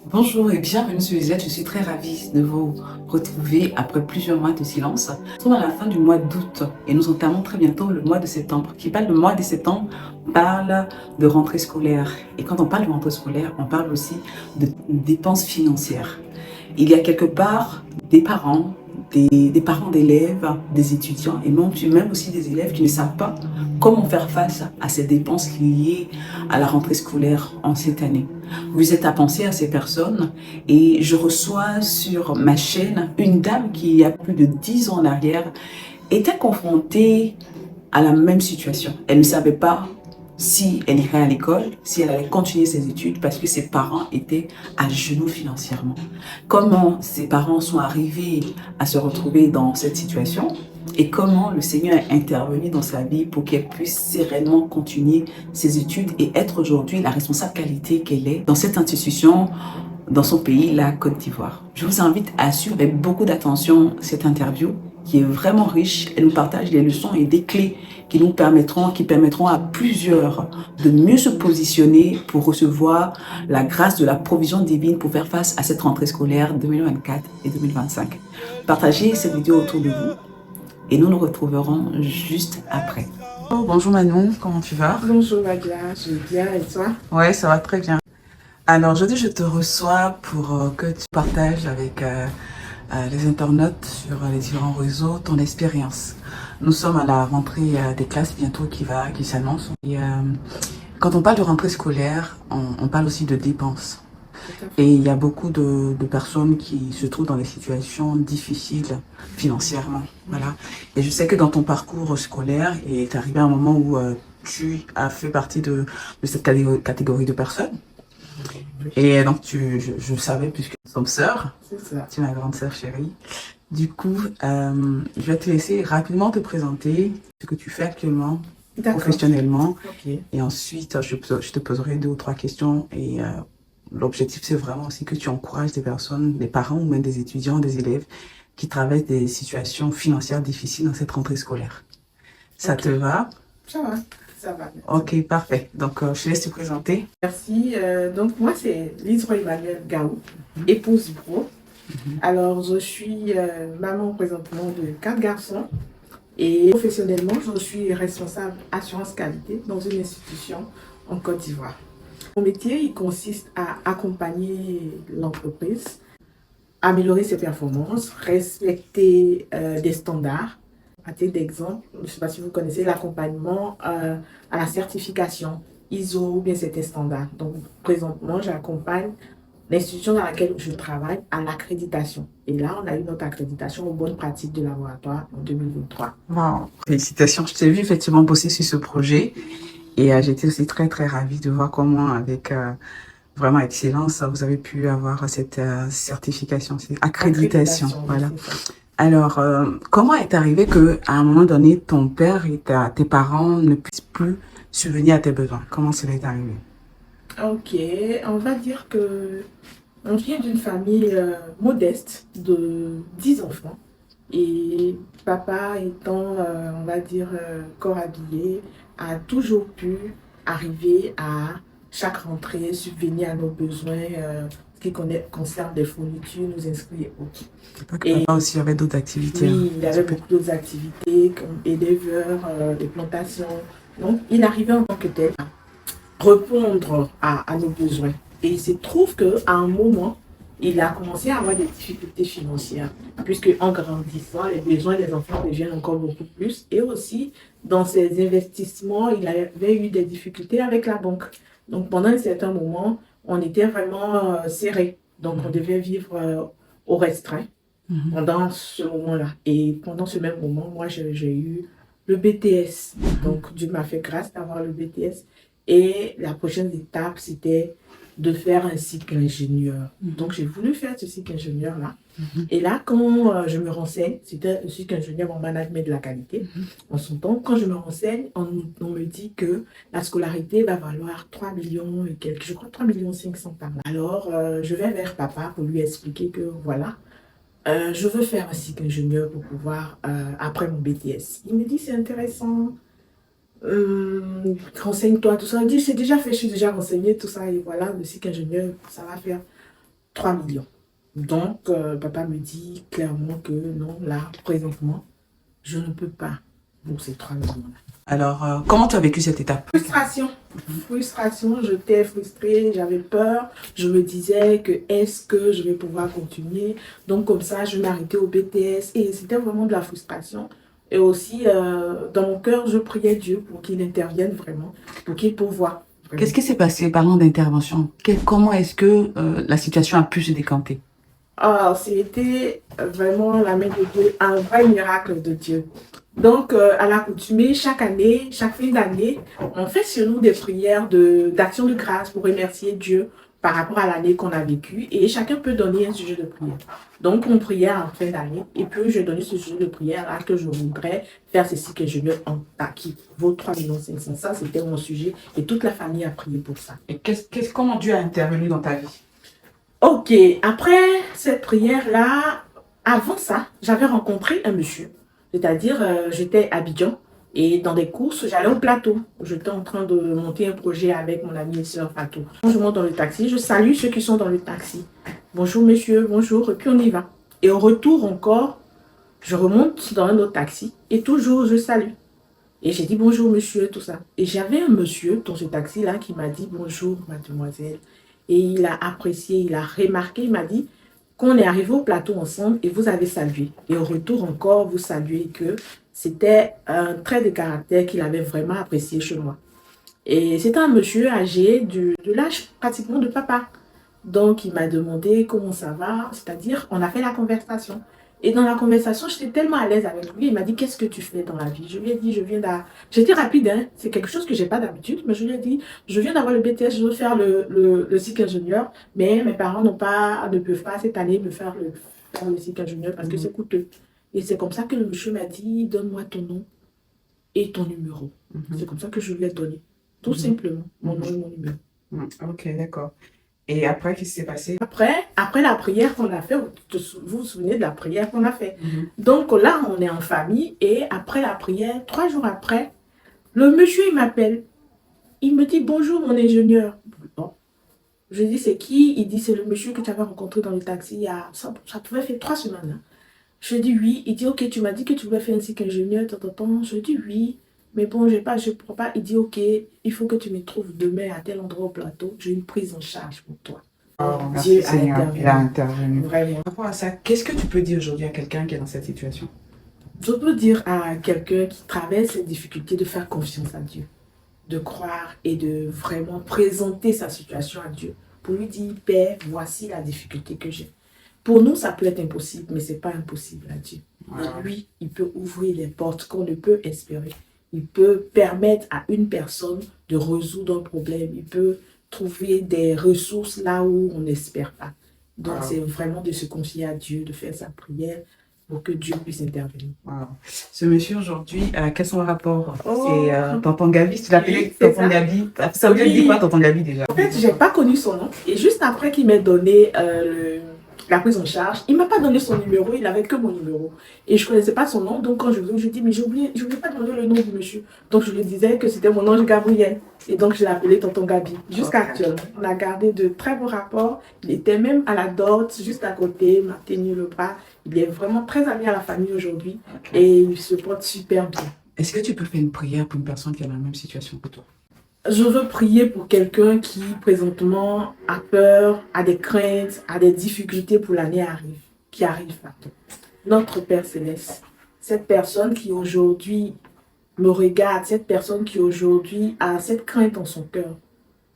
Bonjour et bienvenue sur Lisette. Je suis très ravie de vous retrouver après plusieurs mois de silence. Nous sommes à la fin du mois d'août et nous entamons très bientôt le mois de septembre. Qui parle de mois de septembre parle de rentrée scolaire. Et quand on parle de rentrée scolaire, on parle aussi de dépenses financières. Il y a quelque part des parents, des parents d'élèves, des étudiants et même aussi des élèves qui ne savent pas comment faire face à ces dépenses liées à la rentrée scolaire en cette année. Vous êtes à penser à ces personnes et je reçois sur ma chaîne une dame qui, il y a plus de 10 ans en arrière, était confrontée à la même situation. Elle ne savait pas si elle irait à l'école, si elle allait continuer ses études parce que ses parents étaient à genoux financièrement. Comment ses parents sont arrivés à se retrouver dans cette situation et comment le Seigneur est intervenu dans sa vie pour qu'elle puisse sereinement continuer ses études et être aujourd'hui la responsable qualité qu'elle est dans cette institution, dans son pays, la Côte d'Ivoire. Je vous invite à suivre avec beaucoup d'attention cette interview qui est vraiment riche. Elle nous partage des leçons et des clés qui permettront à plusieurs de mieux se positionner pour recevoir la grâce de la provision divine pour faire face à cette rentrée scolaire 2024 et 2025. Partagez cette vidéo autour de vous et nous nous retrouverons juste après. Oh, bonjour Manon, comment tu vas? Bonjour Nadia, je vais bien et toi? Ouais, ça va très bien. Alors aujourd'hui, je te reçois pour que tu partages avec les internautes sur les différents réseaux ton expérience. Nous sommes à la rentrée des classes bientôt qui s'annonce. Et quand on parle de rentrée scolaire, on parle aussi de dépenses. Et il y a beaucoup de personnes qui se trouvent dans des situations difficiles financièrement. Voilà. Et je sais que dans ton parcours scolaire, il est arrivé un moment où tu as fait partie de cette catégorie de personnes. Et donc, je savais, puisque nous sommes sœurs, C'est ça. tu es ma grande sœur chérie. Du coup, je vais te laisser rapidement te présenter ce que tu fais actuellement, D'accord. professionnellement. Ok. Et ensuite, je te poserai 2 ou 3 questions. Et l'objectif, c'est vraiment aussi que tu encourages des personnes, des parents ou même des étudiants, des élèves qui traversent des situations financières difficiles dans cette rentrée scolaire. Ça Ok. te va? Ça va, ça va. Ok, parfait. Donc, je te laisse te présenter. Merci. Donc moi, c'est Lise Emmanuel Gaou, épouse pro. Alors, je suis maman présentement de 4 garçons et professionnellement, je suis responsable assurance qualité dans une institution en Côte d'Ivoire. Mon métier, il consiste à accompagner l'entreprise, améliorer ses performances, respecter des standards. À titre d'exemple, je ne sais pas si vous connaissez l'accompagnement à la certification ISO ou bien certains standards. Donc, présentement, j'accompagne l'institution dans laquelle je travaille à l'accréditation. Et là, on a eu notre accréditation aux bonnes pratiques de laboratoire en 2023. Wow. Félicitations, je t'ai vu effectivement bosser sur ce projet et j'étais aussi très très ravie de voir comment avec vraiment excellence vous avez pu avoir cette certification, cette accréditation. Voilà. C'est ça. Alors, comment est arrivé que à un moment donné, ton père et tes parents ne puissent plus subvenir à tes besoins? Comment cela est arrivé? Ok, on va dire que on vient d'une famille modeste de 10 enfants. Et papa étant, on va dire, corps habillé, a toujours pu arriver à chaque rentrée subvenir à nos besoins, ce qui concerne des fournitures, nous inscrits et autres. Pas que Et papa aussi avait d'autres activités. oui, il y avait Super. beaucoup d'autres activités comme éleveur, des plantations. Donc, il arrivait en tant que tel à répondre à nos besoins. Et il se trouve qu'à un moment, il a commencé à avoir des difficultés financières, puisque en grandissant, les besoins des enfants deviennent encore beaucoup plus. Et aussi, dans ses investissements, il avait eu des difficultés avec la banque. Donc, pendant un certain moment, on était vraiment serré. Donc, on devait vivre au restreint pendant ce moment-là. Et pendant ce même moment, moi, j'ai eu le BTS. Donc, Dieu m'a fait grâce d'avoir le BTS. Et la prochaine étape, c'était de faire un cycle ingénieur. Donc, j'ai voulu faire ce cycle ingénieur-là. Et là, quand je me renseigne, c'était le cycle ingénieur en management de la qualité. En son temps, quand je me renseigne, on me dit que la scolarité va valoir 3 millions et quelques, je crois 3 millions 500 par là. Alors, je vais vers papa pour lui expliquer que voilà, je veux faire un cycle ingénieur pour pouvoir, après mon BTS. Il me dit, c'est intéressant, renseigne-toi, tout ça. Il dit, c'est déjà fait, je suis déjà renseigné, tout ça, et voilà, le cycle ingénieur, ça va faire. 3 millions. Donc, papa me dit clairement que non, là, présentement, je ne peux pas pour ces 3 millions-là. Alors, comment tu as vécu cette étape? Frustration. Frustration, j'étais frustrée, j'avais peur. Je me disais que est-ce que je vais pouvoir continuer? Donc, comme ça, je m'arrêtais au BTS et c'était vraiment de la frustration. Et aussi, dans mon cœur, je priais Dieu pour qu'il intervienne vraiment, pour qu'il pourvoie. Qu'est-ce qui s'est passé parlant d'intervention? Comment est-ce que la situation a pu se décanter? Ah, c'était vraiment la main de Dieu, un vrai miracle de Dieu. Donc, à l'accoutumée, chaque année, chaque fin d'année, on fait sur nous des prières d'action de grâce pour remercier Dieu par rapport à l'année qu'on a vécue. Et chacun peut donner un sujet de prière. Donc, on priait en fin d'année. Et puis, je donnais ce sujet de prière là que je voudrais faire ceci que je veux qui vaut 3 500 000. Ça, c'était mon sujet. Et toute la famille a prié pour ça. Et comment Dieu a intervenu dans ta vie? Ok, après cette prière-là, avant ça, j'avais rencontré un monsieur. C'est-à-dire, j'étais à Abidjan et dans des courses, j'allais au plateau. J'étais en train de monter un projet avec mon ami et soeur Fatou. Quand je monte dans le taxi, je salue ceux qui sont dans le taxi. Bonjour monsieur, bonjour, et puis on y va. Et au retour encore, je remonte dans un autre taxi et toujours je salue. Et j'ai dit bonjour monsieur, tout ça. Et j'avais un monsieur dans ce taxi-là qui m'a dit bonjour mademoiselle. Et il a apprécié, il a remarqué, il m'a dit qu'on est arrivé au plateau ensemble et vous avez salué. Et au retour encore, vous saluez que c'était un trait de caractère qu'il avait vraiment apprécié chez moi. Et c'était un monsieur âgé de l'âge pratiquement de papa. Donc il m'a demandé comment ça va, c'est-à-dire on a fait la conversation. Et dans la conversation, j'étais tellement à l'aise avec lui. Il m'a dit, qu'est-ce que tu fais dans la vie? Je lui ai dit, J'étais rapide, hein. C'est quelque chose que j'ai pas d'habitude. Mais je lui ai dit, je viens d'avoir le BTS, je veux faire le cycle ingénieur. Mais mes parents ne peuvent pas cette année me faire le cycle ingénieur parce que c'est coûteux. Et c'est comme ça que le monsieur m'a dit, donne-moi ton nom et ton numéro. C'est comme ça que je lui ai donné. Tout simplement, mon nom et mon numéro. Ok, d'accord. Et après, qu'est-ce qui s'est passé? Après la prière qu'on a fait, vous vous souvenez de la prière qu'on a fait. Donc là, on est en famille et après la prière, 3 jours après, le monsieur, il m'appelle. Il me dit, bonjour mon ingénieur. Bon. Je dis, c'est qui? Il dit, c'est le monsieur que tu avais rencontré dans le taxi il y a, ça pouvait faire 3 semaines. Hein. Je dis, oui. Il dit, ok, tu m'as dit que tu voulais faire un cycle ingénieur. Je dis, oui. Mais bon, je ne pourrais pas. Il dit, ok, il faut que tu me trouves demain à tel endroit au plateau. J'ai une prise en charge pour toi. Oh, Dieu a intervenu. Vraiment. Par rapport à ça, qu'est-ce que tu peux dire aujourd'hui à quelqu'un qui est dans cette situation? Je peux dire à quelqu'un qui traverse cette difficulté de faire confiance à Dieu, de croire et de vraiment présenter sa situation à Dieu. Pour lui dire, Père, voici la difficulté que j'ai. Pour nous, ça peut être impossible, mais ce n'est pas impossible à Dieu. Et lui, il peut ouvrir les portes qu'on ne peut espérer. Il peut permettre à une personne de résoudre un problème. Il peut trouver des ressources là où on n'espère pas. Donc, c'est vraiment de se confier à Dieu, de faire sa prière pour que Dieu puisse intervenir. Ce monsieur aujourd'hui, quel est son rapport? C'est Tonton Gabi, tu l'appelais Tonton Gabi. Ça veut dire quoi, Tonton Gabi, déjà? En fait, je n'ai pas connu son nom. Et juste après qu'il m'ait donné la prise en charge, il ne m'a pas donné son numéro, il n'avait que mon numéro. Et je ne connaissais pas son nom, donc quand je lui ai dit, mais je voulais pas demander le nom du monsieur. Donc je lui disais que c'était mon ange Gabriel. Et donc je l'ai appelé Tonton Gabi, jusqu'à actuellement. On a gardé de très beaux rapports. Il était même à la dorte, juste à côté, m'a tenu le bras. Il est vraiment très ami à la famille aujourd'hui et il se porte super bien. Est-ce que tu peux faire une prière pour une personne qui est dans la même situation que toi? Je veux prier pour quelqu'un qui, présentement, a peur, a des craintes, a des difficultés pour l'année qui arrive. Notre Père Céleste, cette personne qui aujourd'hui me regarde, cette personne qui aujourd'hui a cette crainte en son cœur,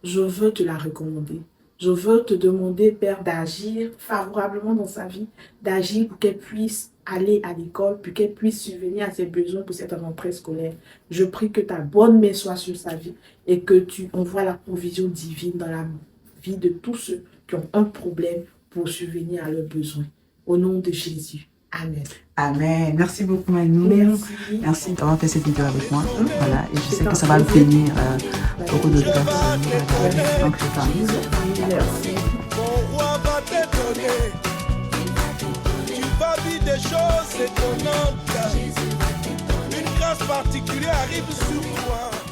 je veux te la recommander. Je veux te demander, Père, d'agir favorablement dans sa vie, d'agir pour qu'elle puisse aller à l'école, pour qu'elle puisse subvenir à ses besoins pour cette rentrée scolaire. Je prie que ta bonne main soit sur sa vie et que tu envoies la provision divine dans la vie de tous ceux qui ont un problème pour subvenir à leurs besoins. Au nom de Jésus. Amen. Amen. Merci beaucoup, Manu. Merci d'avoir fait cette vidéo avec moi. Voilà, et je sais que ça va bénir beaucoup de personnes. Donc, merci. Mon roi va t'étonner. Tu vas vivre des choses étonnantes. Une grâce particulière arrive sur toi.